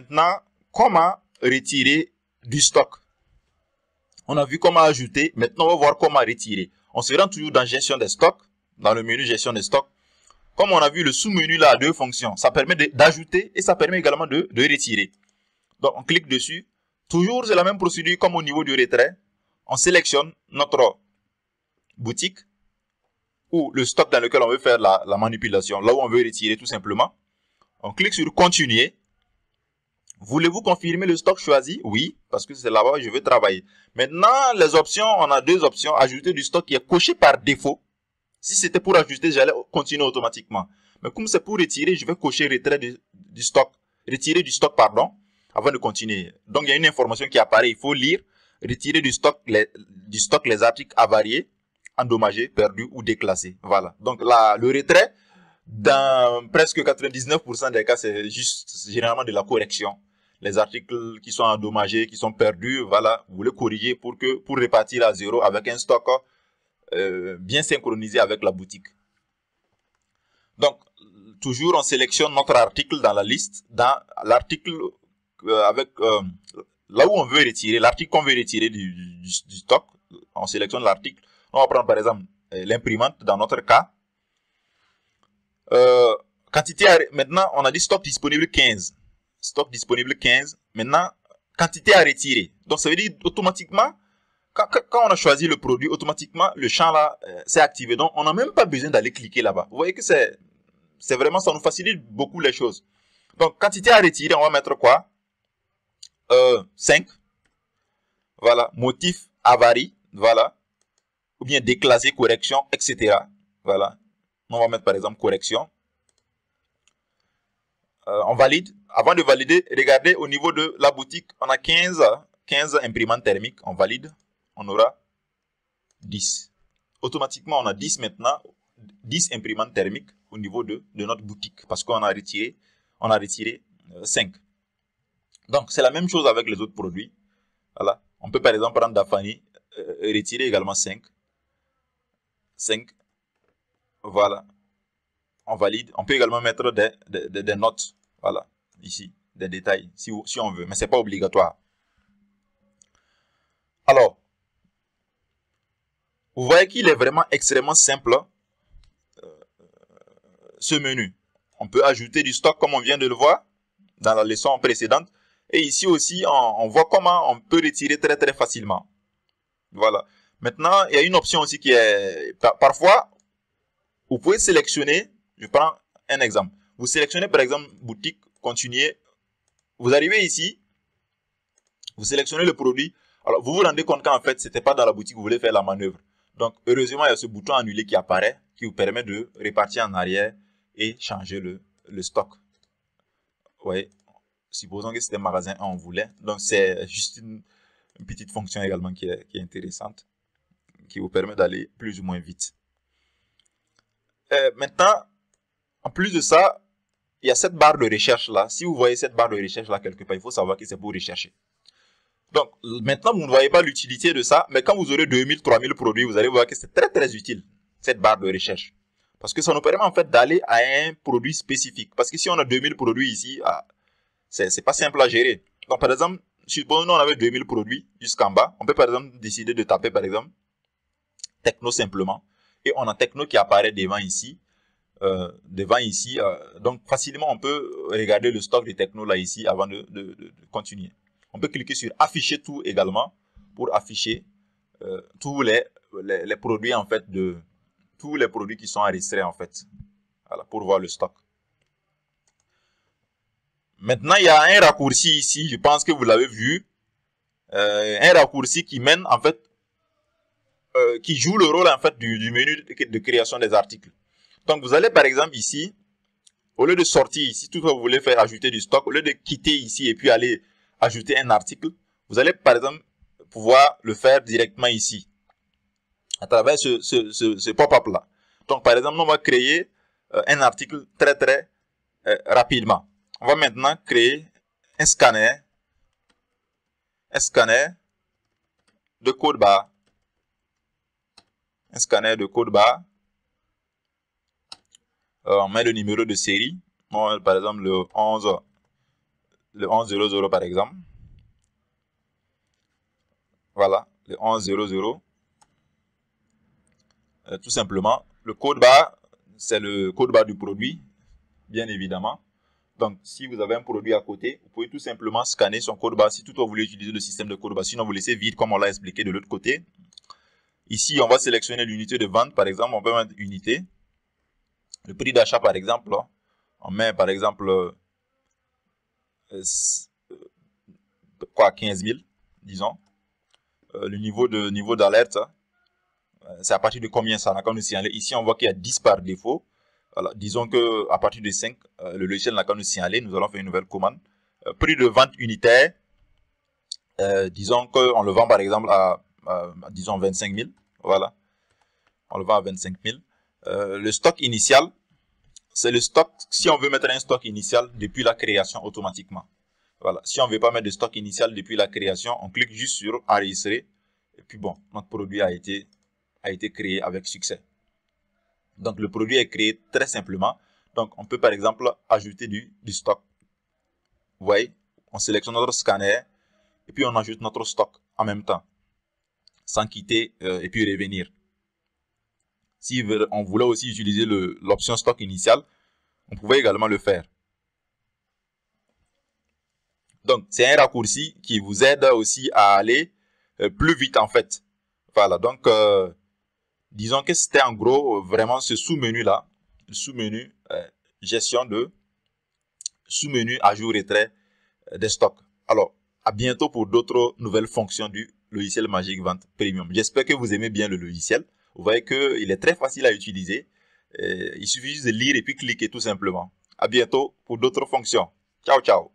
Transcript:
maintenant, comment retirer du stock? On a vu comment ajouter. Maintenant, on va voir comment retirer. On se rend toujours dans gestion des stocks, dans le menu gestion des stocks. Comme on a vu, le sous-menu là a deux fonctions. Ça permet d'ajouter et ça permet également de retirer. Donc, on clique dessus. Toujours, c'est la même procédure comme au niveau du retrait. On sélectionne notre boutique ou le stock dans lequel on veut faire la manipulation, là où on veut retirer tout simplement. On clique sur continuer. Voulez-vous confirmer le stock choisi? Oui, parce que c'est là-bas que je veux travailler. Maintenant, les options, on a deux options. Ajouter du stock qui est coché par défaut. Si c'était pour ajouter, j'allais continuer automatiquement. Mais comme c'est pour retirer, je vais cocher retrait du stock. Retirer du stock, pardon, avant de continuer. Donc, il y a une information qui apparaît. Il faut lire. Retirer du stock les articles avariés, endommagés, perdus ou déclassés. Voilà. Donc, là, le retrait, dans presque 99% des cas, c'est juste généralement de la correction. Les articles qui sont endommagés, qui sont perdus, voilà, vous les corrigez pour répartir à zéro avec un stock bien synchronisé avec la boutique. Donc, toujours on sélectionne notre article dans la liste, dans l'article là où on veut retirer, l'article qu'on veut retirer du stock, on sélectionne l'article. On va prendre par exemple l'imprimante dans notre cas. Quantité, maintenant on a dit stock disponible 15. Stock disponible 15. Maintenant, quantité à retirer. Donc ça veut dire automatiquement, quand on a choisi le produit, automatiquement le champ là s'est activé. Donc on n'a même pas besoin d'aller cliquer là-bas. Vous voyez que c'est vraiment, ça nous facilite beaucoup les choses. Donc quantité à retirer, on va mettre quoi? 5. Voilà. Motif avarie. Voilà. Ou bien déclassé, correction, etc. Voilà. On va mettre par exemple correction. On valide. Avant de valider, regardez au niveau de la boutique, on a 15 imprimantes thermiques. On valide. On aura 10. Automatiquement, on a 10 maintenant. 10 imprimantes thermiques au niveau de notre boutique. Parce qu'on a retiré 5. Donc, c'est la même chose avec les autres produits. Voilà. On peut par exemple prendre Dafani, retirer également 5. 5. Voilà. On valide. On peut également mettre des notes. Voilà. Ici. Des détails. Si on veut. Mais ce n'est pas obligatoire. Alors. Vous voyez qu'il est vraiment extrêmement simple. Ce menu. On peut ajouter du stock comme on vient de le voir. Dans la leçon précédente. Et ici aussi, on voit comment on peut retirer très très facilement. Voilà. Maintenant, il y a une option aussi qui est... Parfois, vous pouvez sélectionner... Je prends un exemple. Vous sélectionnez par exemple boutique, continuer. Vous arrivez ici. Vous sélectionnez le produit. Alors, vous vous rendez compte qu'en fait, ce n'était pas dans la boutique que vous voulez faire la manœuvre. Donc, heureusement, il y a ce bouton annuler qui apparaît, qui vous permet de repartir en arrière et changer le stock. Vous voyez, supposons que c'était magasin 1, on voulait. Donc, c'est juste une petite fonction également qui est intéressante, qui vous permet d'aller plus ou moins vite. Maintenant, en plus de ça, il y a cette barre de recherche là. Si vous voyez cette barre de recherche là quelque part, il faut savoir que c'est pour rechercher. Donc, maintenant, vous ne voyez pas l'utilité de ça, mais quand vous aurez 2000, 3000 produits, vous allez voir que c'est très, très utile, cette barre de recherche. Parce que ça nous permet en fait d'aller à un produit spécifique. Parce que si on a 2000 produits ici, c'est pas simple à gérer. Donc, par exemple, supposons on avait 2000 produits jusqu'en bas. On peut par exemple décider de taper par exemple techno simplement. Et on a techno qui apparaît devant ici. Donc, facilement, on peut regarder le stock de techno là ici avant de continuer. On peut cliquer sur afficher tout également pour afficher tous les produits en fait tous les produits qui sont enregistrés en fait. Voilà, pour voir le stock. Maintenant, il y a un raccourci ici, je pense que vous l'avez vu. Un raccourci qui mène en fait, qui joue le rôle en fait du menu de création des articles. Donc, vous allez par exemple ici, au lieu de sortir ici, tout ce que vous voulez faire ajouter du stock, au lieu de quitter ici et puis aller ajouter un article, vous allez par exemple pouvoir le faire directement ici, à travers ce pop-up là. Donc, par exemple, on va créer un article très très rapidement. On va maintenant créer un scanner de code barre. Un scanner de code barre. On met le numéro de série. Bon, par exemple, le 11 le 1100 par exemple. Voilà, le 1100. Tout simplement, le code barre, c'est le code barre du produit, bien évidemment. Donc, si vous avez un produit à côté, vous pouvez tout simplement scanner son code barre si toutefois vous voulez utiliser le système de code barre. Sinon, vous laissez vide comme on l'a expliqué de l'autre côté. Ici, on va sélectionner l'unité de vente. Par exemple, on peut mettre unité. Le prix d'achat, par exemple, on met par exemple 15 000, disons. Le niveau d'alerte, c'est à partir de combien ça n'a qu'à nous signaler. Ici, on voit qu'il y a 10 par défaut. Voilà, disons qu'à partir de 5, le logiciel n'a qu'à nous signaler. Nous allons faire une nouvelle commande. Prix de vente unitaire, disons qu'on le vend par exemple à disons 25 000. Voilà, on le vend à 25 000. Le stock initial, c'est le stock, si on veut mettre un stock initial depuis la création automatiquement. Voilà, si on ne veut pas mettre de stock initial depuis la création, on clique juste sur enregistrer. Et puis bon, notre produit a été créé avec succès. Donc le produit est créé très simplement. Donc on peut par exemple ajouter du stock. Vous voyez, on sélectionne notre scanner et puis on ajoute notre stock en même temps, sans quitter et puis revenir. Si on voulait aussi utiliser l'option stock initial, on pouvait également le faire. Donc c'est un raccourci qui vous aide aussi à aller plus vite en fait. Voilà, donc disons que c'était en gros vraiment ce sous-menu là, le sous-menu gestion de sous-menu ajout-retrait des stocks. Alors, à bientôt pour d'autres nouvelles fonctions du logiciel Magic Vente Premium. J'espère que vous aimez bien le logiciel. Vous voyez qu'il est très facile à utiliser. Il suffit juste de lire et puis cliquer tout simplement. À bientôt pour d'autres fonctions. Ciao, ciao.